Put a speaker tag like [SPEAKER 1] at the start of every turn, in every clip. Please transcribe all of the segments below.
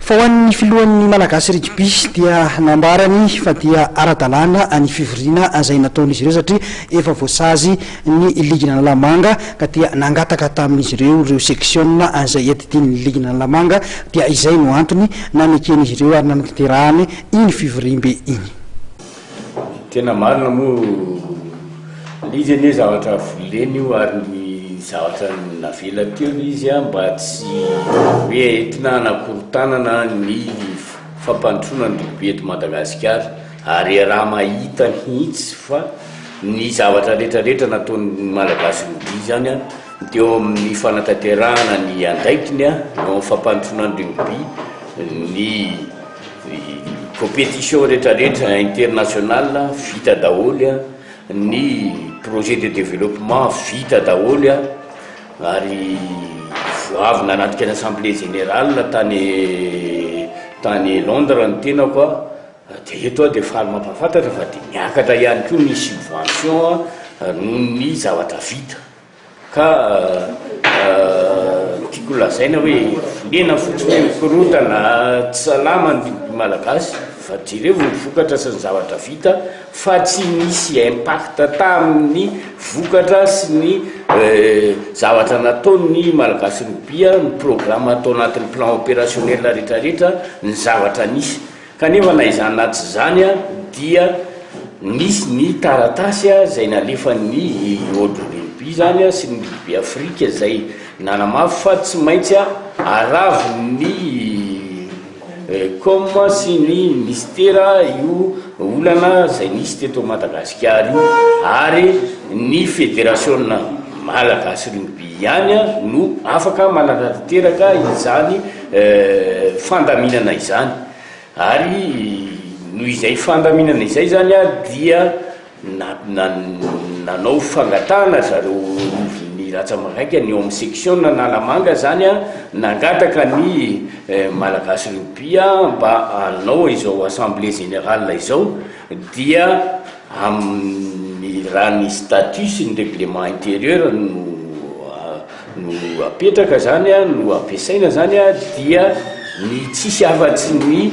[SPEAKER 1] fa hoan'ny filohan'ny malagasy rugby dia nambarany fa dia ara-dalàna ny fivoriana izay nataon'izy ireo satria efa voasazy ny ligina Lamanga ka dia nangataka tamin'izy ireo section izay etidin'ny ligina Lamanga dia izay no antony nameken'izy ireo ary nananterahany iny fivorimbe iny.
[SPEAKER 2] Tena marina moa izy anie zavatra voleny io ary ny zavatra navela teo izy mba tsy hoe entina hanakorontanana ny fampandrosoana ny rugby eto Madagasikara ary raha mahita mihitsy fa ny zavatra rehetrarehetra nataon'ny malagasy rugby zany teo amin'ny fanatanterahana ny andraikiny eo amin'ny fampandrosoana ny rugby ny compétition rehetrarehetra internationale vita daholo ny projet de développement vita daholo ary avy nanatrika ny assemblée générale tany Londres ny tena koa dia eto dia faly mampafantatra fa dia miakatra ihany koa ny subvention noho ny zavatra vita ka tiako lazaina hoe volena fotsiny mikorotana tsy salama ny malagasy fa jireo ny vokatra sy ny zavatra vita fa tsy misy impact tamin'ny vokatra sy ny zavatra nataon'ny malagasy rugby ny programme atao anatin'ny plan opérationnel rehetrarehetra ny zavatra nisy kanefa na izany na tsy zany dia nisy ny taratasy izay nalefa ny World Rugby zany sy ny rugby Afrique izay nanamafy fa tsy maintsy aravo ny comme sy ny mystère io olana izay nisy teto Madagasikara io ary ny fédération malagasy rugby ihany no afaka mananatanteraka izany fandaminana izany ary noho izay fandaminana izay zany dia nanao fangatana zareo ny ratsamagaika ny eo amin'ny section na Lamanga zany nangataka ny malagasy rugby mba hanao izao assemblée générale izao dia amin'ny raha ny statut sy ny règlement intérieur no apetraka zany no ampiasaina zany dia ny tsisy afatsy ny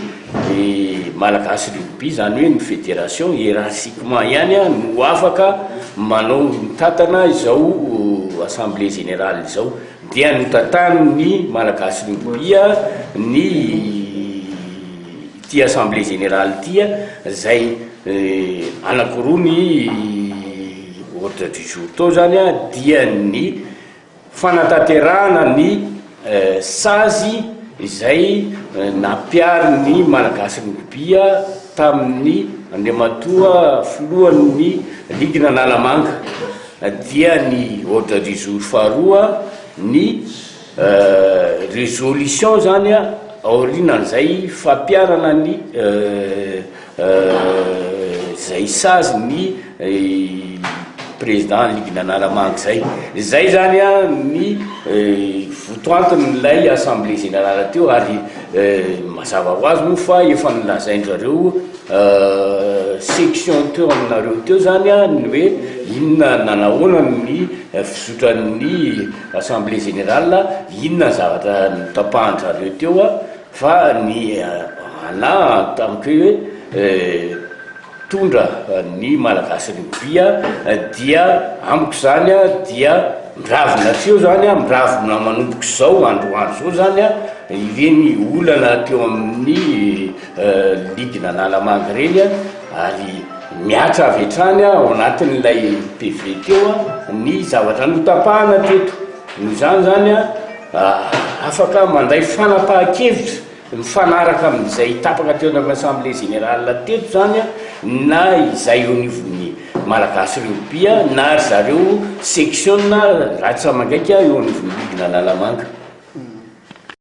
[SPEAKER 2] malagasy rugby zany hoe ny fédération hiérarchiquement ihany no afaka manao mitantana izao assemblée générale izao dia notatany ny malagasy rugby ny ty assemblée générale ty zay anakiroa ny ordre du jour tao zany dia ny fanatanterahana ny sazy izay napiary ny malagasy rugby tamin'ny andriamatoa filohan'ny ligina Lamanga dia ny ordre du jour faharoa ny résolution zany aorinan'izay fampiarana ny zay sazy ny président ligina Lamanga zay zany ny votoantin'ilay assemblée générale teo ary mazava ho azy moa fa efa nilazaindrareo section teo aminareo teo zany ny hoe inona nanahoana ny fizotran'ny assemblée générale inona zavatra notapahandrareo teo fa ny ana tamiko hoe tondra ny malagasy rugby dia amiko zany dia miravina teo zany miravina manomboka izao androandro zao zany ireny olana teo amin'ny ligina Lamanga reny ary miatra avy hatrany ao anatin'ilay PV teo ny zavatra notapahana teto no zany zany afaka manday fanapahan-kevitra mifanaraka amin'izay tapaka teo amin'ny assemblée générale teto zany na izay eo nivon'ny malagasy rugby na zareo section ratsamagaika eo nivon'ny ligina Lamanga.